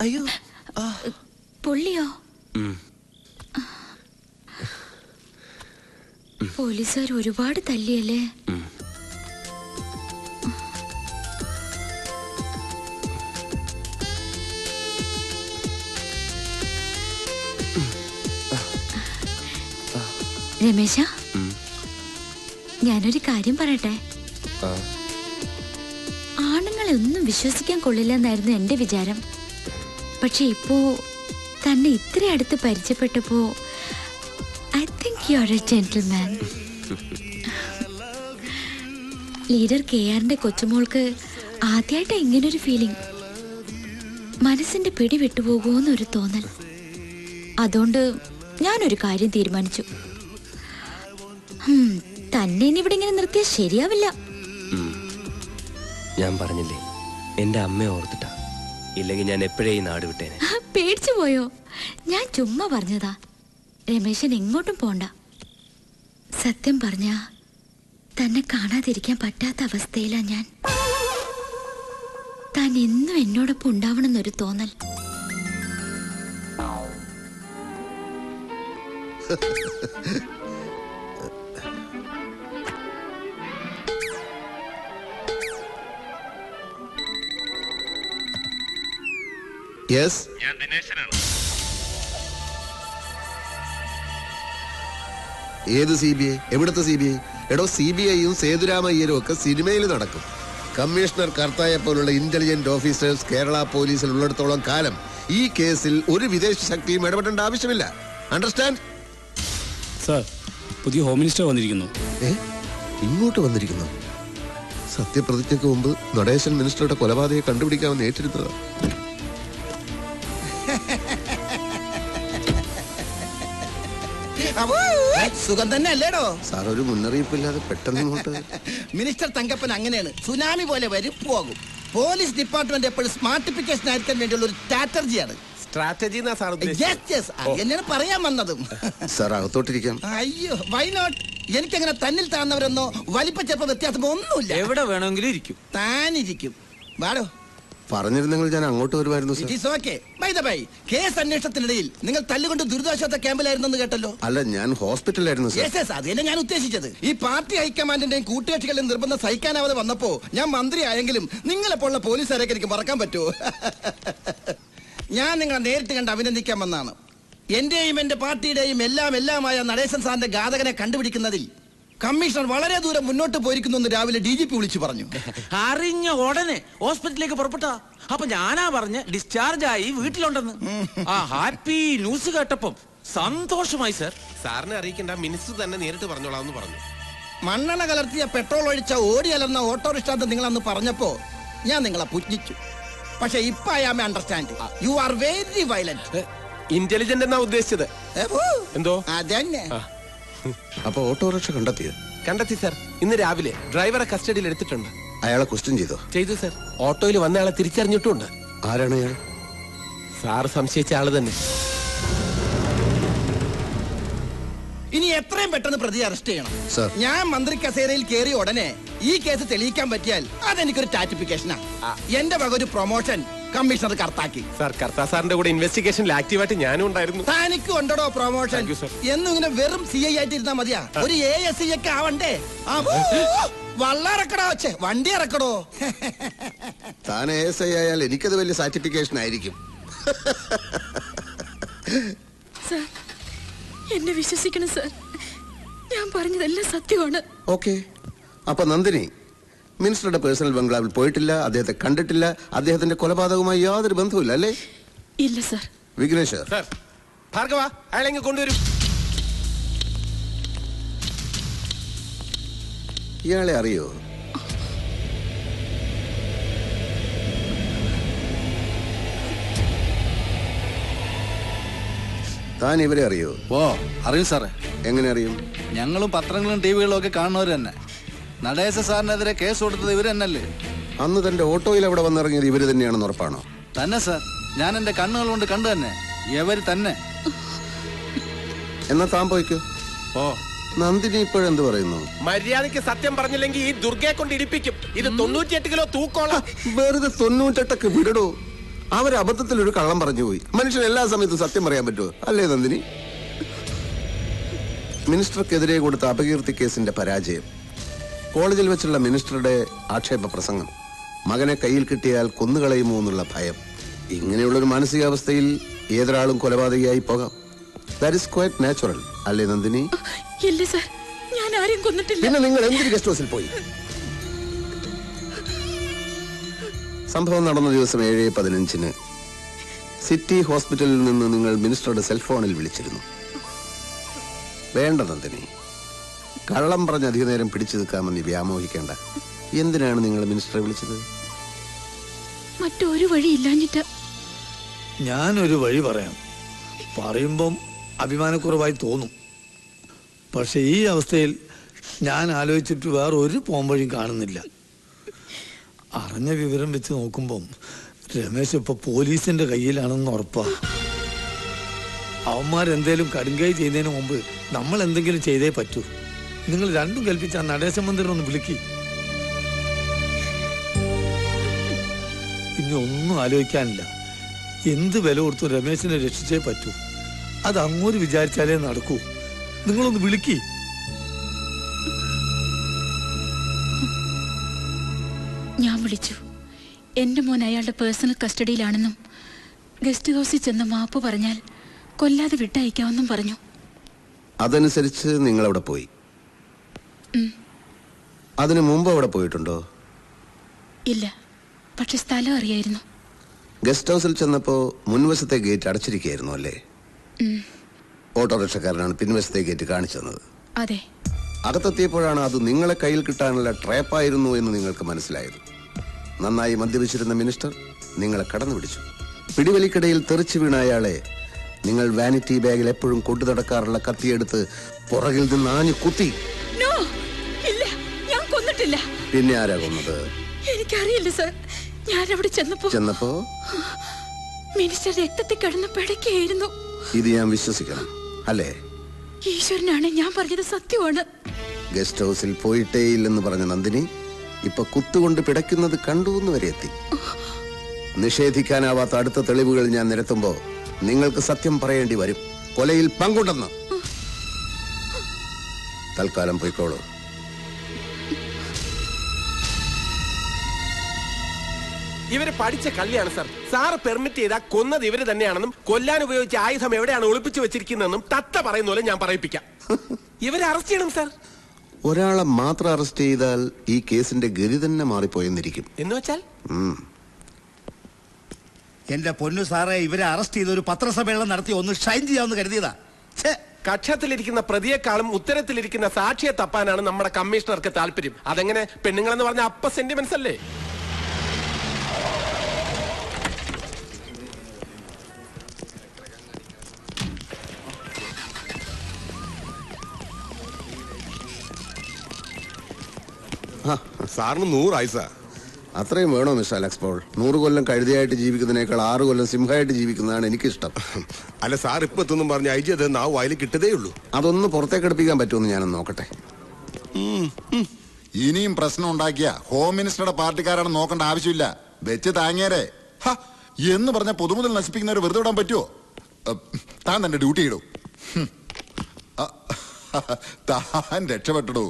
അയ്യോ പൊള്ളിയോ? പോലീസുകാർ ഒരുപാട് തല്ലിയല്ലേ? രമേശ, ഞാനൊരു കാര്യം പറയട്ടെ. ആണുങ്ങളെ ഒന്നും വിശ്വസിക്കാൻ കൊള്ളില്ലെന്നായിരുന്നു എന്റെ വിചാരം. പക്ഷെ ഇപ്പോ തന്നെ ഇത്ര അടുത്ത് പരിചയപ്പെട്ടപ്പോ I think you are a gentleman. Leader KRന്റെ കൊച്ചുമോൾക്ക് ആദ്യമായിട്ട് ഇങ്ങനൊരു ഫീലിംഗ്. മനസ്സിന്റെ പിടി വിട്ടുപോകുമെന്നൊരു തോന്നൽ. അതുകൊണ്ട് ഞാനൊരു കാര്യം തീരുമാനിച്ചു. തന്നെ ഇനി ഇവിടെ ഇങ്ങനെ നിർത്തിയാൽ ശരിയാവില്ല. ഞാൻ പറഞ്ഞില്ലേ, എന്റെ അമ്മയെ ഓർത്തിട്ടാ. ഇല്ലെങ്കിൽ ഞാൻ എപ്പോഴേ ഈ നാട് വിട്ടേനെ. പേടിച്ചു പോയോ? ഞാൻ ചുമ്മാ പറഞ്ഞതാ. രമേശൻ എങ്ങോട്ടും പോണ്ട. സത്യം പറഞ്ഞ തന്നെ കാണാതിരിക്കാൻ പറ്റാത്ത അവസ്ഥയിലാ ഞാൻ. താൻ എന്നും എന്നോടൊപ്പം ഉണ്ടാവണമെന്നൊരു തോന്നൽ. ഞാൻ ദിനേശനാണ്. ഏത് CBI? എവിടുത്തെ CBI? എടോ, CBIയും സേതുരാമയ്യരും ഒക്കെ സിനിമയിൽ നടക്കും. കമ്മീഷണർ കർത്തായെ പോലുള്ള ഇന്റലിജന്റ് ഓഫീസേഴ്സ് കേരള പോലീസിൽ ഉള്ളിടത്തോളം കാലം ഈ കേസിൽ ഒരു വിദേശ ശക്തിയും ഇടപെടേണ്ട ആവശ്യമില്ല. അണ്ടർസ്റ്റാൻഡ്? സർ, പുതിയ ഹോം മിനിസ്റ്റർ വന്നിരിക്കുന്നു. ഇങ്ങോട്ട് വന്നിരിക്കുന്നു? സത്യപ്രതിജ്ഞയ്ക്ക് മുമ്പ് നടേശൻ മിനിസ്റ്ററുടെ കൊലപാതകയെ കണ്ടുപിടിക്കാമെന്ന് ഏറ്റിരുന്നതാ. സുഖം തന്നെ അല്ലേടോ സാർ? ഒരു മുന്നറിയിപ്പില്ലാതെ പെട്ടെന്ന് ഇങ്ങോട്ട്. മിനിസ്റ്റർ തങ്കപ്പൻ അങ്ങനെയാണ്. സുനാമി പോലെ വരും പോകും. പോലീസ് ഡിപ്പാർട്ട്മെന്റ് എപ്പോഴും സ്മാർട്ടിഫിക്കേഷൻ ആയിരിക്കാൻ വേണ്ടിയുള്ള ഒരു സ്ട്രാറ്റജിയാണ്. സ്ട്രാറ്റജി എന്നെയാണ് പറയാൻ വന്നതും. സാർ, അകത്തോട്ടിരിക്കാം. അയ്യോ, വൈ നോട്ട്? എനിക്കങ്ങനെ തന്നിൽ താഴ്ന്നവരെന്നോ വലിപ്പച്ചെറുപ്പ വ്യത്യാസം ഒന്നുമില്ല. എവിടെ വേണമെങ്കിലും ഇരിക്കും. താനിരിക്കും. വാടോ. പറഞ്ഞിരുന്നെങ്കിൽ ഞാൻ അങ്ങോട്ട് വരുമായിരുന്നു സാർ. കേസ് അന്വേഷണത്തിനിടയിൽ നിങ്ങൾ തല്ലുകൊണ്ട് ദുരിതാശ്വാസ ക്യാമ്പിലായിരുന്നെന്ന് കേട്ടല്ലോ. അല്ല, ഞാൻ ഹോസ്പിറ്റലായിരുന്നു സാർ. അത് തന്നെ ഞാൻ ഉദ്ദേശിച്ചത്. ഈ പാർട്ടി ഹൈക്കമാൻഡിന്റെയും കൂട്ടുകക്ഷികളുടെയും നിർബന്ധം സഹിക്കാനാവാതെ വന്നപ്പോ ഞാൻ മന്ത്രി ആയെങ്കിലും നിങ്ങളെപ്പോലുള്ള പോലീസുകാരൊക്കെ എനിക്ക് മറക്കാൻ പറ്റുമോ? ഞാൻ നിങ്ങളെ നേരിട്ട് കണ്ട് അഭിനന്ദിക്കാൻ വന്നാണ്. എന്റെയും എന്റെ പാർട്ടിയുടെയും എല്ലാമായ നടേശൻ സാറിന്റെ ഘാതകനെ കണ്ടുപിടിക്കുന്നതിൽ കമ്മീഷണർ വളരെ ദൂരം മുന്നോട്ട് പോയിരിക്കുന്നു രാവിലെ DGP വിളിച്ചു പറഞ്ഞു. അറിഞ്ഞ ഉടനെ ഹോസ്പിറ്റലിലേക്ക് പുറപ്പെട്ടാ. അപ്പൊ ഞാനാ പറഞ്ഞ് ഡിസ്ചാർജ് ആയി വീട്ടിലുണ്ടെന്ന്. ആ ഹാപ്പി ന്യൂസ് കേട്ടപ്പം സന്തോഷമായി സർ. സാറിനെ അറിയിക്കേണ്ട, മിനിസ്റ്റർ തന്നെ നേരിട്ട് പറഞ്ഞോളാന്ന് പറഞ്ഞു. മണ്ണെണ്ണ കലർത്തിയ പെട്രോൾ ഒഴിച്ച ഓടി അലർന്ന ഓട്ടോറിക്ഷ നിങ്ങൾ അന്ന് പറഞ്ഞപ്പോ ഞാൻ നിങ്ങളെ പുറ്റിച്ചു. പക്ഷെ ഇപ്പൊ I am understand you are very violent. Intelligent എന്നാ ഉദ്ദേശിച്ചത്. എന്തോ അതന്നെ. അപ്പൊ ഓട്ടോറിക്ഷ കണ്ടെത്തി സർ. ഇന്ന് രാവിലെ ഡ്രൈവറെ കസ്റ്റഡിയിൽ എടുത്തിട്ടുണ്ട്. അയാളെ ക്വസ്റ്റ്യൻ ചെയ്തു സർ. ഓട്ടോയിൽ വന്ന ആളെ തിരിച്ചറിഞ്ഞിട്ടുണ്ട്. ആരാണ് അയാൾ? സാറ് സംശയിച്ച ആള് തന്നെ. ഇനി എത്രയും പെട്ടെന്ന് പ്രതി അറസ്റ്റ് ചെയ്യണം. ഞാൻ മന്ത്രി കസേരയിൽ കയറിയ ഉടനെ ഈ കേസ് തെളിയിക്കാൻ പറ്റിയാൽ അതെനിക്കൊരു ടാറ്റിഫിക്കേഷനാ. എന്റെ വക ഒരു പ്രൊമോഷൻ കമ്മീഷണർ കർത്താക്കി. സാർ, കർത്താ സാറിന്റെ കൂടെ ഇൻവെസ്റ്റിഗേഷനിൽ ആക്റ്റീവായിട്ട് ഞാനും ഉണ്ടായിരുന്നു. തനിക്ക് ഉണ്ടോ പ്രൊമോഷൻ? എന്നും ഇങ്ങനെ വെറും CI ആയിട്ട് ഇരുന്നാ മതിയാ? ഒരു ASI ഒക്കെ ആവണ്ടേ? വള്ളറക്കടോ, വണ്ടി ഇറക്കടോ. താൻ ASI ആയാൽ എനിക്കത് വലിയ സാറ്റിഫിക്കേഷൻ ആയിരിക്കും. എന്നെ വിശ്വസിക്കണം സർ. ഞാൻ പറഞ്ഞതെല്ലാം സത്യമാണ്. ഓക്കെ. അപ്പൊ നന്ദിനി മിനിസ്റ്ററുടെ പേഴ്സണൽ ബംഗ്ലാവിൽ പോയിട്ടില്ല, അദ്ദേഹത്തെ കണ്ടിട്ടില്ല, അദ്ദേഹത്തിന്റെ കൊലപാതകവുമായി യാതൊരു ബന്ധവുമില്ല അല്ലേ? ഇല്ല സർ. വിഘ്നേശ്വർ, ഭാർഗവ, അയാളെങ്ങ് കൊണ്ടുവരും. ഇയാളെ അറിയോ? താൻ ഇവരെ അറിയോ? അറിയും സാറേ. എങ്ങനെ അറിയും? ഞങ്ങളും പത്രങ്ങളും ടിവികളും ഒക്കെ കാണുന്നവർ തന്നെ. നടേശ സാറിനെതിരെ കേസ് കൊടുത്തത് ഇവര് തന്നെയല്ലേ? അന്ന് തന്റെ ഓട്ടോയിൽ അവിടെ വന്നിറങ്ങിയത് ഇവര് തന്നെയാണെന്ന് ഉറപ്പാണോ? തന്നെ സാർ, ഞാൻ എന്റെ കണ്ണുകൾ കൊണ്ട് കണ്ടു തന്നെ. ഇവര് തന്നെ. എന്നാ താൻ പോയിക്കോ. നന്ദിനി ഇപ്പോഴെന്ത് പറയുന്നു? മര്യാദയ്ക്ക് സത്യം പറഞ്ഞില്ലെങ്കിൽ ഈ ദുർഗയെ കൊണ്ട് ഇടിപ്പിക്കും. ഇത് 98 കിലോ തൂക്കോളം. വെറുതെ 98 വിടടോ. അവർ അബദ്ധത്തിൽ ഒരു കള്ളം പറഞ്ഞു പോയി. മനുഷ്യൻ എല്ലാ സമയത്തും സത്യം പറയാൻ പറ്റുമോ? അല്ലേ നന്ദിനി? മിനിസ്റ്റർക്കെതിരെ കൊടുത്ത അപകീർത്തി കേസിന്റെ പരാജയം, കോളേജിൽ വെച്ചുള്ള മിനിസ്റ്ററുടെ ആക്ഷേപ പ്രസംഗം, മകനെ കയ്യിൽ കിട്ടിയാൽ കൊന്നുകളയുമോ എന്നുള്ള ഭയം, ഇങ്ങനെയുള്ളൊരു മാനസികാവസ്ഥയിൽ ഏതൊരാളും കൊലപാതകയായി പോകാം. That is quite natural. അല്ലേ നന്ദിനി? ഇല്ല സർ, ഞാൻ ആരെയും കൊന്നിട്ടില്ല. പിന്നെ നിങ്ങൾ എന്തൊരു ഗസ്റ്റ് ഹൗസിൽ പോയി? സംഭവം നടന്ന ദിവസം 7:15 സിറ്റി ഹോസ്പിറ്റലിൽ നിന്ന് നിങ്ങൾ മിനിസ്റ്ററുടെ സെൽഫോണിൽ വിളിച്ചിരുന്നു. വേണ്ട നന്ദിനി, കള്ളം പറഞ്ഞ് അധിക നേരം പിടിച്ചു നിൽക്കാമെന്ന് വ്യാമോഹിക്കേണ്ട. എന്തിനാണ് നിങ്ങൾ മിനിസ്റ്ററെ വിളിച്ചത്? മറ്റൊരു വഴി ഇല്ലാഞ്ഞിട്ട്. ഞാനൊരു വഴി പറയാം. പറയുമ്പം അഭിമാനക്കുറവായി തോന്നും. പക്ഷെ ഈ അവസ്ഥയിൽ ഞാൻ ആലോചിച്ചിട്ട് വേറെ ഒരു പോംവഴിയും കാണുന്നില്ല. അറിഞ്ഞ വിവരം വെച്ച് നോക്കുമ്പം രമേശ് ഇപ്പൊ പോലീസിന്റെ കയ്യിലാണെന്ന് ഉറപ്പാ. അവന്മാരെന്തേലും കടുങ്കൈ ചെയ്യുന്നതിന് മുമ്പ് നമ്മൾ എന്തെങ്കിലും ചെയ്തേ പറ്റൂ. നിങ്ങൾ രണ്ടും കൽപ്പിച്ച ആ നടേശ മന്ദിരം ഒന്ന് വിളിക്ക്. ഇനി ഒന്നും ആലോചിക്കാനില്ല. എന്ത് വില കൊടുത്തു രമേശിനെ രക്ഷിച്ചേ പറ്റൂ. അത് അങ്ങോട്ട് വിചാരിച്ചാലേ നടക്കൂ. നിങ്ങളൊന്ന് വിളിക്ക്. ഞാൻ വിളിച്ചു. എന്റെ മോൻ അയാളുടെ പേഴ്സണൽ കസ്റ്റഡിയിലാണെന്നും ഗസ്റ്റ് ഹൗസിൽ ചെന്ന് മാപ്പ് പറഞ്ഞാൽ കൊല്ലാതെ വിട്ടയക്കാമെന്നും പറഞ്ഞു. അതനുസരിച്ച് നിങ്ങൾ അവിടെ പോയി. അതിനു മുമ്പ് അവിടെ പോയിട്ടുണ്ടോ? ഇല്ല, പക്ഷെ സ്ഥലം അറിയായിരുന്നു. ഗസ്റ്റ് ഹൗസിൽ ചെന്നപ്പോ മുൻവശത്തെ ഗേറ്റ് അടച്ചിരിക്കുകയായിരുന്നു അല്ലേ? ഓട്ടോറിക്ഷക്കാരനാണ് പിൻവശത്തെ ഗേറ്റ് കാണിച്ചു തന്നത്. അതെ. അകത്തെത്തിയപ്പോഴാണ് അത് നിങ്ങളെ കയ്യിൽ കിട്ടാനുള്ള ട്രാപ്പായിരുന്നു എന്ന് നിങ്ങൾക്ക് മനസ്സിലായത്. നന്നായി മദ്യപിച്ചിരുന്ന മിനിസ്റ്റർ നിങ്ങളെ കടന്നു പിടിച്ചു. പിടിവലിക്കിടയിൽ തെറിച്ചു വീണ അയാളെ നിങ്ങൾ വാനിറ്റി ബാഗിൽ എപ്പോഴും കൊണ്ടു നടക്കാറുള്ള കത്തിയെടുത്ത് പുറകിൽ നിന്ന് ആഞ്ഞു കുത്തി. പിന്നെ ആരാ കൊന്നത്? എനിക്കറിയില്ല സർ. ഞാൻ അവിടെ ചെന്നപ്പോ മിനിസ്റ്റർ രക്തത്തിൽ കിടന്ന് പിടയ്ക്കായിരുന്നു. ഇത് ഞാൻ വിശ്വസിക്കണം അല്ലേ? ഈശ്വരനാണ്, ഞാൻ പറഞ്ഞത് സത്യമാണ്. ഗസ്റ്റ് ഹൗസിൽ പോയിട്ടേയില്ലെന്ന് പറഞ്ഞ നന്ദിനി ഇപ്പൊ കുത്തുകൊണ്ട് പിടയ്ക്കുന്നത് കണ്ടു എന്ന് വരെ എത്തി. നിഷേധിക്കാനാവാത്ത അടുത്ത തെളിവുകൾ ഞാൻ നിരത്തുമ്പോ നിങ്ങൾക്ക് സത്യം പറയേണ്ടി വരും. കൊലയിൽ പങ്കുണ്ടെന്ന്. തൽക്കാലം പോയിക്കോളൂ. ഇവര് പഠിച്ച കള്ളിയാണ് സാർ. സാറ് പെർമിറ്റ് ചെയ്താൽ കൊന്നത് ഇവര് തന്നെയാണെന്നും കൊല്ലാൻ ഉപയോഗിച്ച ആയുധം എവിടെയാണ് ഒളിപ്പിച്ചു വെച്ചിരിക്കുന്നതെന്നും തത്ത പറയുന്ന പോലെ ഞാൻ പറയിപ്പിക്കാം. ഇവരെ അറസ്റ്റ് ചെയ്യണം സാർ. ഒരാളെ മാത്രം അറസ്റ്റ് ചെയ്താൽ ഈ കേസിന്റെ ഗതി തന്നെ മാറിപ്പോയെന്നിരിക്കും. എന്ന് വെച്ചാൽ എന്റെ പൊന്നു സാറേ, ഇവരെ അറസ്റ്റ് ചെയ്ത് ഒരു പത്രസമ്മേളനം നടത്തി ഒന്ന് ഷൈൻ ചെയ്യാമെന്ന് കരുതിയതാ. കക്ഷത്തിലിരിക്കുന്ന പ്രതിയെക്കാളും ഉത്തരത്തിലിരിക്കുന്ന സാക്ഷിയെ തപ്പാനാണ് നമ്മുടെ കമ്മീഷണർക്ക് താല്പര്യം. അതെങ്ങനെ? പെണ്ണുങ്ങളെന്ന് പറഞ്ഞ അപ്പ സെന്റിമെന്റ്സ് അല്ലേ? സാറിന് 100 ആയുസാ. അത്രയും വേണോ മിസ്റ്റർ അലക്സ് പോൾ? 100 കൊല്ലം കഴുതയായിട്ട് ജീവിക്കുന്നതിനേക്കാൾ 6 കൊല്ലം സിംഹമായിട്ട് ജീവിക്കുന്നതാണ് എനിക്കിഷ്ടം. അല്ല സാർ ഇപ്പൊ എത്തുന്നും പറഞ്ഞ് അയച്ചത് നാവ് വായിൽ കിട്ടതേ ഉള്ളൂ. അതൊന്ന് പുറത്തേക്ക് എടുപ്പിക്കാൻ പറ്റുമെന്ന് ഞാനൊന്ന് നോക്കട്ടെ. ഇനിയും പ്രശ്നം ഉണ്ടാക്കിയ ഹോം മിനിസ്റ്ററുടെ പാർട്ടിക്കാരാണ് നോക്കേണ്ട ആവശ്യമില്ല. വെച്ച് താങ്ങിയാരേ എന്ന് പറഞ്ഞ പൊതുമുതൽ നശിപ്പിക്കുന്നവർ വെറുതെ വിടാൻ പറ്റുമോ? താൻ തന്റെ ഡ്യൂട്ടി ഇടൂ. താൻ രക്ഷപ്പെട്ടിടൂ.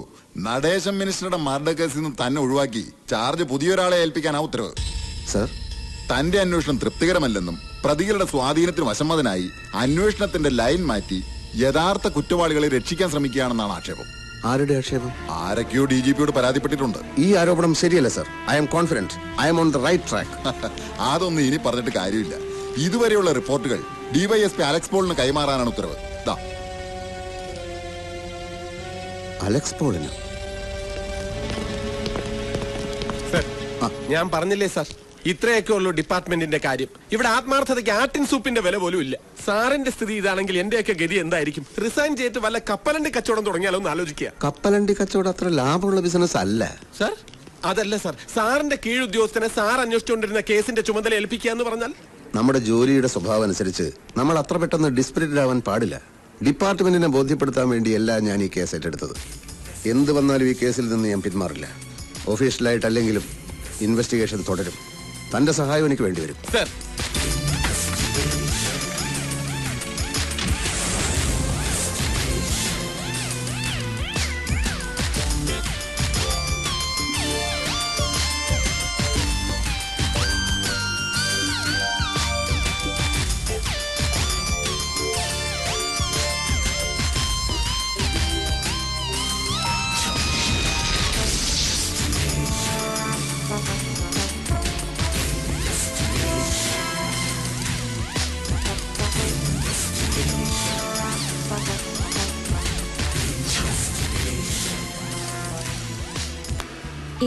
നടേശൻ മിനിസ്റ്ററുടെ മർഡർ കേസിൽ നിന്ന് തന്നെ ഒഴിവാക്കി ചാർജ് പുതിയൊരാളെ ഏൽപ്പിക്കാനാ ഉത്തരവ്. സർ, തന്റെ അന്വേഷണം തൃപ്തികരമല്ലെന്നും പ്രതികളുടെ സ്വാധീനത്തിന് വശംവദനായി അന്വേഷണത്തിന്റെ ലൈൻ മാറ്റി യഥാർത്ഥ കുറ്റവാളികളെ രക്ഷിക്കാൻ ശ്രമിക്കുകയാണെന്നാണ് ആക്ഷേപം. ആരുടെ ആക്ഷേപം? ആരൊക്കെയോ DGPയോട് പരാതിപ്പെട്ടിട്ടുണ്ട്. ഈ ആരോപണം ശരിയല്ല sir. I'm confident. I'm on the right track. അതൊന്നും ഇനി പറഞ്ഞിട്ട് കാര്യമില്ല. ഇതുവരെയുള്ള റിപ്പോർട്ടുകൾ DYSP അലക്സ് പോളിന് കൈമാറാനാണ് ഉത്തരവ്. അലക്സ് പോളിന്? ഞാൻ പറഞ്ഞില്ലേ സാർ, ഇത്രയൊക്കെ ഉള്ളൂ ഡിപ്പാർട്ട്മെന്റിന്റെ കാര്യം. ഇവിടെ ആത്മാർത്ഥതയ്ക്ക് ആട്ടിൻ സൂപ്പിന്റെ വില പോലും ഇല്ല. സാറിന്റെ സ്ഥിതി ഇതാണെങ്കിൽ എന്റെയൊക്കെ ഗതി എന്തായിരിക്കും? റിസൈൻ ചെയ്തിട്ട് വല്ല കപ്പലണ്ടി കച്ചവടം തുടങ്ങിയാലോ എന്ന് ആലോചിക്കുക. കപ്പലണ്ടി കച്ചവടം അത്ര ലാഭമുള്ള ബിസിനസ് അല്ല സാർ. അതല്ല സാർ, സാറിന്റെ കീഴുദ്യോഗസ്ഥനെ സാർ അന്വേഷിച്ചുകൊണ്ടിരുന്ന കേസിന്റെ ചുമതല ഏൽപ്പിക്കുക എന്ന് പറഞ്ഞാൽ? നമ്മുടെ ജോലിയുടെ സ്വഭാവം അനുസരിച്ച് നമ്മൾ അത്ര പെട്ടെന്ന് ഡിസ്പിരിറ്റഡ് ആവാൻ പാടില്ല. ഡിപ്പാർട്ട്മെന്റിനെ ബോധ്യപ്പെടുത്താൻ വേണ്ടിയല്ല ഞാൻ ഈ കേസ് ഏറ്റെടുത്തത്. എന്ത് വന്നാലും ഈ കേസിൽ നിന്ന് ഞാൻ പിന്മാറില്ല. ഒഫീഷ്യലായിട്ടല്ലെങ്കിലും ഇൻവെസ്റ്റിഗേഷൻ തുടരും. തന്റെ സഹായം എനിക്ക് വേണ്ടിവരും. സർ,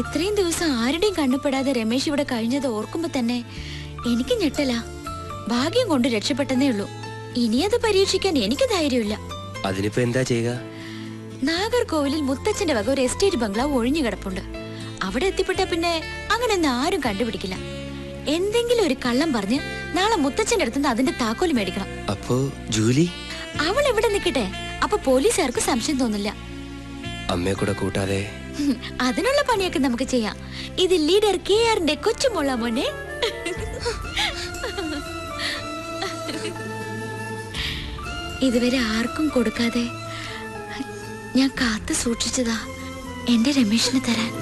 ഇത്രയും ദിവസം ആരുടെയും കണ്ണുപെടാതെ രമേശ് ഇവിടെ കഴിഞ്ഞത് ഓർക്കുമ്പോ തന്നെ എനിക്ക് ഞെട്ടല. ഭാഗ്യം കൊണ്ട് രക്ഷപ്പെട്ടെന്നേ ഉള്ളൂ. ഇനി അത് പരീക്ഷിക്കാൻ എനിക്ക് ധൈര്യമില്ല. അതിനിപ്പോ എന്താ ചെയ്യുക? നാഗർകോവിലിൽ മുത്തച്ഛന്റെ വക ഒരു എസ്റ്റേറ്റ് ബംഗ്ലാവ് ഒഴിഞ്ഞു കിടപ്പുണ്ട്. അവിടെ എത്തിപ്പെട്ട പിന്നെ അങ്ങനെയൊന്നും ആരും കണ്ടുപിടിക്കില്ല. എന്തെങ്കിലും ഒരു കള്ളം പറഞ്ഞ് നാളെ മുത്തച്ഛന്റെ അടുത്തുനിന്ന് അതിന്റെ താക്കോല് മേടിക്കണം. അപ്പോ ജൂലി അവൾ എവിടെ നിൽക്കട്ടെ, അപ്പൊ പോലീസുകാർക്ക് സംശയം തോന്നില്ല. അമ്മയെ കൂടെ കൂട്ടാതെ അതിനുള്ള പണിയൊക്കെ നമുക്ക് ചെയ്യാം. ഇത് ലീഡർ KRന്റെ കൊച്ചുമോള മോനെ. ഇതുവരെ ആർക്കും കൊടുക്കാതെ ഞാൻ കാത്തു സൂക്ഷിച്ചതാ എന്റെ രമേശിന് തരാൻ.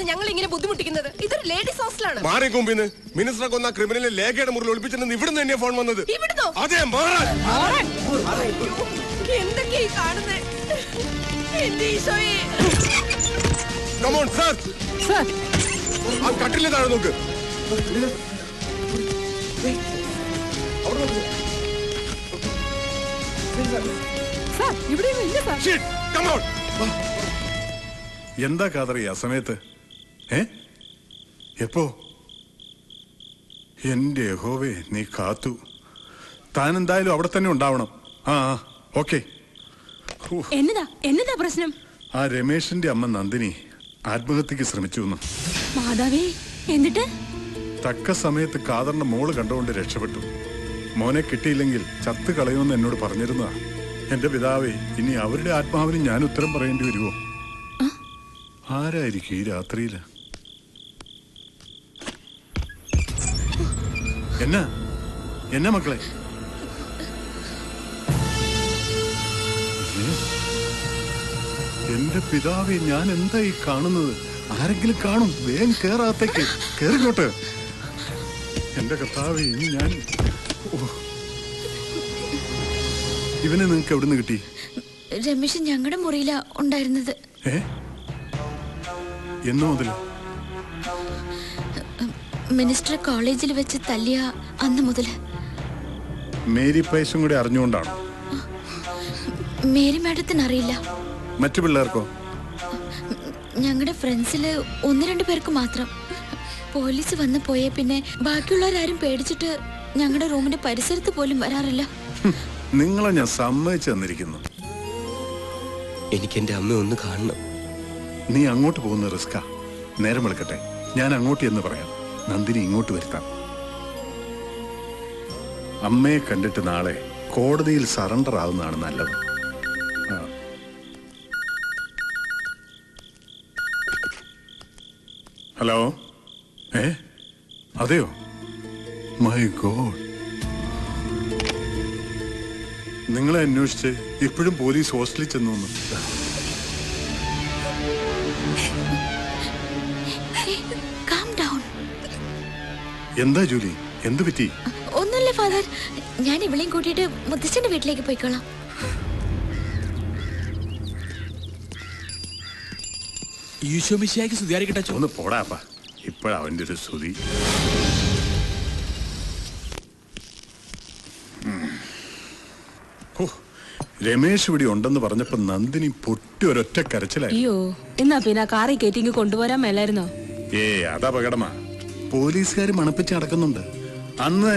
ഞങ്ങൾ ഇങ്ങനെ ബുദ്ധിമുട്ടിക്കുന്നത്? ഇതൊരു ലേഡീസ് ഹോസ്റ്റലാണ്. മാറി കുമ്പിന്ന് മിനിസ്റ്ററെ കൊന്ന ക്രിമിനലിനെ ലേഖയുടെ മുറിൽ ഒളിപ്പിച്ചെന്ന് ഇവിടുന്ന് തന്നെയാ ഫോൺ വന്നത്. അതെ, എന്തൊക്കെയാ കാണുന്നേ? കട്ടിലെ താഴെ നോക്ക്. എന്താ കാതറി ആ സമയത്ത്? എപ്പോ? എന്റെ യഹോവേ, നീ കാത്തു. താൻ എന്തായാലും അവിടെ തന്നെ ഉണ്ടാവണം. ആ ഓക്കെ. എന്നതാ പ്രശ്നം? ആ രമേശിന്റെ അമ്മ നന്ദിനി ആത്മഹത്യക്ക് ശ്രമിച്ചു. മാതാവേ, എന്നിട്ട്? തക്ക സമയത്ത് കാതറിന്റെ മോള് കണ്ടുകൊണ്ട് രക്ഷപ്പെട്ടു. മോനെ കിട്ടിയില്ലെങ്കിൽ ചത്ത് കളയുമെന്ന് എന്നോട് പറഞ്ഞിരുന്നതാ. എന്റെ പിതാവേ, ഇനി അവരുടെ ആത്മാവിന് ഞാൻ ഉത്തരം പറയേണ്ടി വരുമോ? ആരായിരിക്കും ഈ രാത്രിയില്? എന്നാ മക്കളെ? എന്റെ പിതാവേ, ഞാൻ എന്താ ഈ കാണുന്നത്? ആരെങ്കിലും കാണും. വേഗം കേറാത്തേക്ക് കേറിക്കോട്ട്. എന്റെ കർത്താവേ, ഇനി ഞാൻ ഇവനെ നിങ്ങക്ക് എവിടുന്ന് കിട്ടി? രമേശ് ഞങ്ങളുടെ മുറിയിലാ ഉണ്ടായിരുന്നത്. എന്നു മുതൽ? മിനിസ്റ്റർ കോളേജിൽ വെച്ച് തല്ലിയ അന്ന് മുതൽ. മേരി പൈസും കൂടി അറിഞ്ഞുകൊണ്ടാണ്? മേരി മാഡത്തിന് അറിയില്ല. മറ്റു പിള്ളേർക്കോ? ഞങ്ങളുടെ ഫ്രണ്ട്സില് 1-2 പേർക്ക് മാത്രം. പോലീസ് വന്ന് പോയേ പിന്നെ ബാക്കിയുള്ളവരാരും പേടിച്ചിട്ട് ഞങ്ങളുടെ റൂമിന്റെ പരിസരത്ത് പോലും വരാറില്ല. നിങ്ങളെ ഞാൻ സമ്മതിച്ചു തന്നിരിക്കുന്നു. എനിക്ക് എന്റെ അമ്മ ഒന്ന് കാണണം. നീ അങ്ങോട്ട് പോകുന്ന റിസ്കാ. നേരം വെളുക്കട്ടെ, ഞാൻ അങ്ങോട്ട് എന്ന് പറയാം. നന്ദിനി ഇങ്ങോട്ട് വരുത്താം. അമ്മയെ കണ്ടിട്ട് നാളെ കോടതിയിൽ സറണ്ടർ ആവുന്നതാണ് നല്ലത്. ഹലോ, അതെയോ? മൈ ഗോഡ്, നിങ്ങളെ അന്വേഷിച്ച് ഇപ്പോഴും പോലീസ് ഹോസ്റ്റലിൽ ചെന്നു. എന്താ ജൂലി, എന്ത് പറ്റി? ഒന്നുമില്ല ഫാദർ, ഞാൻ ഇവളെയും കൂട്ടിയിട്ട് മുത്തച്ഛന്റെ വീട്ടിലേക്ക് പോയിക്കോളാം. ഒന്ന് പോടാപ്പാ, ഇപ്പോഴവന്റെ ഒരു സ്തുതി. രമേശ് ഇവിടെ ഉണ്ടെന്ന് പറഞ്ഞപ്പോ നന്ദിനി പൊട്ടി ഒരൊറ്റ കരച്ചിലായി. അയ്യോ, എന്നാ പിന്നെ കാറി കയറ്റിങ് കൊണ്ടുപോരാൻ മേലായിരുന്നോ? അതാ പകടമാ. പോലീസുകാർ മണപ്പിച്ച് നടക്കുന്നുണ്ട്. അന്ന്